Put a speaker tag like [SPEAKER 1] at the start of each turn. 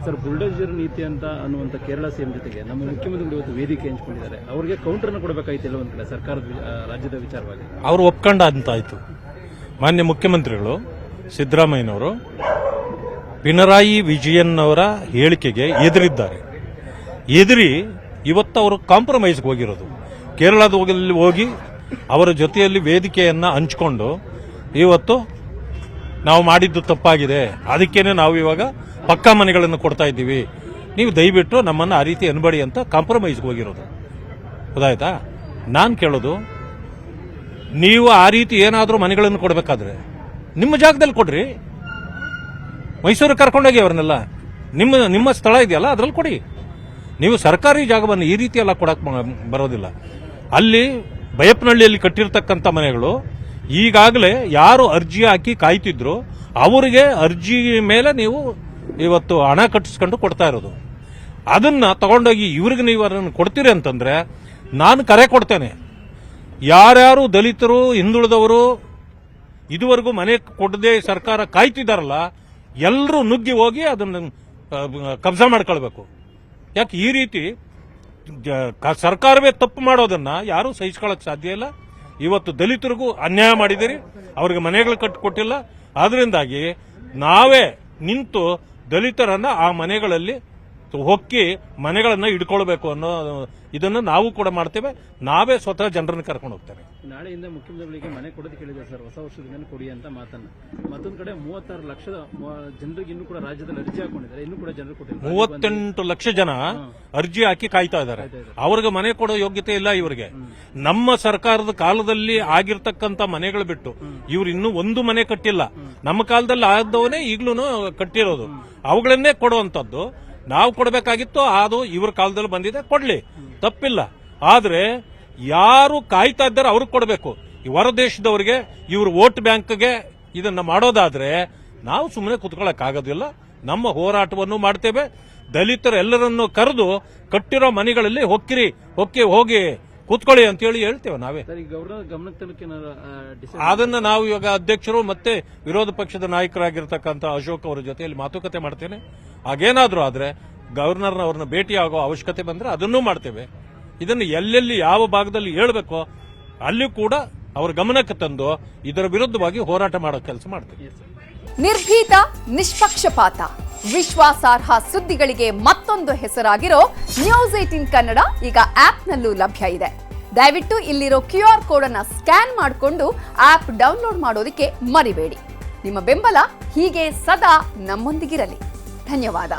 [SPEAKER 1] Sir, bulldozer ನೀತಿ ಅಂತ ಅನ್ನುವಂಥ ಕೇರಳ ಸಿಎಂ ಜೊತೆಗೆ ನಮ್ಮ ಮುಖ್ಯಮಂತ್ರಿಗಳು ಇವತ್ತು ವೇದಿಕೆ ಹಂಚಿಕೊಂಡಿದ್ದಾರೆ. ಅವರಿಗೆ ಕೌಂಟರ್ನ ಕೊಡಬೇಕಾಯ್ತಿಲ್ಲ ಒಂದ್ ಕಡೆ ಸರ್ಕಾರದ ರಾಜ್ಯದ ವಿಚಾರವಾಗಿ.
[SPEAKER 2] ಅವರು ಒಪ್ಕೊಂಡ ಅಂತಾಯ್ತು. ಮಾನ್ಯ ಮುಖ್ಯಮಂತ್ರಿಗಳು ಸಿದ್ದರಾಮಯ್ಯನವರು ಪಿಣರಾಯಿ ವಿಜಯನ್ ಅವರ ಹೇಳಿಕೆಗೆ ಎದುರಿದ್ದಾರೆ. ಎದುರಿ ಇವತ್ತು ಅವರು ಕಾಂಪ್ರಮೈಸ್ಗೆ ಹೋಗಿರೋದು. ಕೇರಳದಲ್ಲಿ ಹೋಗಿ ಅವರ ಜೊತೆಯಲ್ಲಿ ವೇದಿಕೆಯನ್ನ ಹಂಚಿಕೊಂಡು ಇವತ್ತು ನಾವು ಮಾಡಿದ್ದು ತಪ್ಪಾಗಿದೆ, ಅದಕ್ಕೇನೆ ನಾವು ಇವಾಗ ಪಕ್ಕಾ ಮನೆಗಳನ್ನು ಕೊಡ್ತಾ ಇದ್ದೀವಿ, ನೀವು ದಯವಿಟ್ಟು ನಮ್ಮನ್ನು ಆ ರೀತಿ ಅನ್ಬೇಡಿ ಅಂತ ಕಾಂಪ್ರಮೈಸ್ಗೆ ಹೋಗಿರೋದು. ಗೊತ್ತಾಯ್ತಾ? ನಾನು ಕೇಳೋದು, ನೀವು ಆ ರೀತಿ ಏನಾದರೂ ಮನೆಗಳನ್ನು ಕೊಡಬೇಕಾದ್ರೆ ನಿಮ್ಮ ಜಾಗದಲ್ಲಿ ಕೊಡ್ರಿ. ಮೈಸೂರಿಗೆ ಕರ್ಕೊಂಡೋಗಿ ಅವ್ರನ್ನೆಲ್ಲ ನಿಮ್ಮ ಸ್ಥಳ ಇದೆಯಲ್ಲ ಅದರಲ್ಲಿ ಕೊಡಿ. ನೀವು ಸರ್ಕಾರಿ ಜಾಗವನ್ನು ಈ ರೀತಿ ಎಲ್ಲ ಕೊಡಕ್ ಬರೋದಿಲ್ಲ. ಅಲ್ಲಿ ಬಯಪ್ಪನಹಳ್ಳಿಯಲ್ಲಿ ಕಟ್ಟಿರ್ತಕ್ಕಂಥ ಮನೆಗಳು ಈಗಾಗಲೇ ಯಾರು ಅರ್ಜಿ ಹಾಕಿ ಕಾಯ್ತಿದ್ರು ಅವರಿಗೆ ಅರ್ಜಿ ಮೇಲೆ ನೀವು ಇವತ್ತು ಹಣ ಕಟ್ಟಿಸ್ಕೊಂಡು ಕೊಡ್ತಾ ಇರೋದು. ಅದನ್ನ ತಗೊಂಡೋಗಿ ಇವ್ರಿಗೆ ನೀವು ಅದನ್ನು ಕೊಡ್ತೀರಿ ಅಂತಂದ್ರೆ ನಾನು ಕರೆ ಕೊಡ್ತೇನೆ. ಯಾರ್ಯಾರು ದಲಿತರು, ಹಿಂದುಳಿದವರು ಇದುವರೆಗೂ ಮನೆ ಕೊಡದೆ ಸರ್ಕಾರ ಕಾಯ್ತಿದಾರಲ್ಲ, ಎಲ್ಲರೂ ನುಗ್ಗಿ ಹೋಗಿ ಅದನ್ನು ಕಬ್ಜಾ ಮಾಡ್ಕೊಳ್ಬೇಕು. ಯಾಕೆ ಈ ರೀತಿ ಸರ್ಕಾರವೇ ತಪ್ಪು ಮಾಡೋದನ್ನ ಯಾರು ಸಹಿಸ್ಕೊಳ್ಳಕ್ ಸಾಧ್ಯ ಇಲ್ಲ. ಇವತ್ತು ದಲಿತರಿಗೂ ಅನ್ಯಾಯ ಮಾಡಿದಿರಿ, ಅವ್ರಿಗೆ ಮನೆಗಳು ಕಟ್ಟಿಕೊಟ್ಟಿಲ್ಲ. ಆದ್ರಿಂದಾಗಿ ನಾವೇ ನಿಂತು ದಲಿತರನ್ನ ಆ ಮನೆಗಳಲ್ಲಿ ಹೊಕ್ಕಿ ಮನೆಗಳನ್ನ ಇಟ್ಕೊಳ್ಬೇಕು ಅನ್ನೋ ಇದನ್ನು ನಾವು ಕೂಡ ಮಾಡ್ತೇವೆ. ನಾವೇ ಸ್ವತಃ ಜನರನ್ನು ಕರ್ಕೊಂಡು ಹೋಗ್ತೇವೆ.
[SPEAKER 1] ನಾಳೆಯಿಂದ ಮುಖ್ಯಮಂತ್ರಿಗಳಿಗೆ ಮನೆ ಕೊಡೋದು ಕೇಳಿದೆ ಸರ್, ಹೊಸ ವರ್ಷದಿಂದ ಕೊಡಿ ಅಂತ ಮಾತನ್ನ. ಮತ್ತೊಂದು ಕಡೆ 36 ಲಕ್ಷದ ಜನರಿಗೆ ಇನ್ನೂ ಕೂಡ ರಾಜ್ಯದಲ್ಲಿ ಅರ್ಜಿ ಹಾಕೊಂಡಿದ್ದಾರೆ, ಇನ್ನೂ ಕೂಡ ಜನರು ಕೊಟ್ಟಿದ್ದಾರೆ.
[SPEAKER 2] 38 ಲಕ್ಷ ಜನ ಅರ್ಜಿ ಹಾಕಿ ಕಾಯ್ತಾ ಇದ್ದಾರೆ. ಅವ್ರಿಗೆ ಮನೆ ಕೊಡೋ ಯೋಗ್ಯತೆ ಇಲ್ಲ ಇವರಿಗೆ. ನಮ್ಮ ಸರ್ಕಾರದ ಕಾಲದಲ್ಲಿ ಆಗಿರ್ತಕ್ಕಂಥ ಮನೆಗಳು ಬಿಟ್ಟು ಇವ್ರು ಇನ್ನೂ ಒಂದು ಮನೆ ಕಟ್ಟಿಲ್ಲ. ನಮ್ಮ ಕಾಲದಲ್ಲಿ ಆದವನೇ ಈಗ್ಲೂ ಕಟ್ಟಿರೋದು. ಅವುಗಳನ್ನೇ ಕೊಡುವಂತದ್ದು ನಾವು ಕೊಡಬೇಕಾಗಿತ್ತು. ಅದು ಇವ್ರ ಕಾಲದಲ್ಲಿ ಬಂದಿದೆ, ಕೊಡ್ಲಿ, ತಪ್ಪಿಲ್ಲ. ಆದ್ರೆ ಯಾರು ಕಾಯ್ತಾ ಇದ್ದಾರೆ ಅವ್ರಿಗೆ ಕೊಡಬೇಕು. ಈ ಹೊರ ದೇಶದವರಿಗೆ ಇವರು ವೋಟ್ ಬ್ಯಾಂಕ್ಗೆ ಇದನ್ನ ಮಾಡೋದಾದ್ರೆ ನಾವು ಸುಮ್ಮನೆ ಕುತ್ಕೊಳ್ಳಕ್ ಆಗೋದಿಲ್ಲ. ನಮ್ಮ ಹೋರಾಟವನ್ನು ಮಾಡ್ತೇವೆ. ದಲಿತರೆಲ್ಲರನ್ನು ಕರೆದು ಕಟ್ಟಿರೋ ಮನೆಗಳಲ್ಲಿ ಹೋಗಿ ಕೂತ್ಕೊಳ್ಳಿ ಅಂತೇಳಿ ಹೇಳ್ತೇವೆ ನಾವೇ. ಅದನ್ನ ನಾವು ಇವಾಗ ಅಧ್ಯಕ್ಷರು ಮತ್ತೆ ವಿರೋಧ ಪಕ್ಷದ ನಾಯಕರಾಗಿರ್ತಕ್ಕಂಥ ಅಶೋಕ್ ಅವರ ಜೊತೆಯಲ್ಲಿ ಮಾತುಕತೆ ಮಾಡ್ತೇನೆ. ಹಾಗೇನಾದ್ರೂ ಆದ್ರೆ ಗವರ್ನರ್ ಅವ್ರನ್ನ ಭೇಟಿಯಾಗೋ ಅವಶ್ಯಕತೆ ಬಂದ್ರೆ ಅದನ್ನೂ ಮಾಡ್ತೇವೆ. ಇದನ್ನು ಎಲ್ಲೆಲ್ಲಿ ಯಾವ ಭಾಗದಲ್ಲಿ ಹೇಳಬೇಕೋ ಅಲ್ಲಿ ಕೂಡ ಅವರ ಗಮನಕ್ಕೆ ತಂದು ಇದರ ವಿರುದ್ಧವಾಗಿ ಹೋರಾಟ ಮಾಡೋ ಕೆಲಸ ಮಾಡ್ತೇವೆ.
[SPEAKER 3] ನಿರ್ಭೀತ, ನಿಷ್ಪಕ್ಷಪಾತ, ವಿಶ್ವಾಸಾರ್ಹ ಸುದ್ದಿಗಳಿಗೆ ಮತ್ತೊಂದು ಹೆಸರಾಗಿರೋ ನ್ಯೂಸ್ 18 ಕನ್ನಡ ಈಗ ಆಪ್ನಲ್ಲೂ ಲಭ್ಯ ಇದೆ. ದಯವಿಟ್ಟು ಇಲ್ಲಿರೋ QR ಕೋಡ್ ಅನ್ನ ಸ್ಕ್ಯಾನ್ ಮಾಡಿಕೊಂಡು ಆಪ್ ಡೌನ್ಲೋಡ್ ಮಾಡೋದಕ್ಕೆ ಮರಿಬೇಡಿ. ನಿಮ್ಮ ಬೆಂಬಲ ಹೀಗೆ ಸದಾ ನಮ್ಮೊಂದಿಗಿರಲಿ. ಧನ್ಯವಾದ.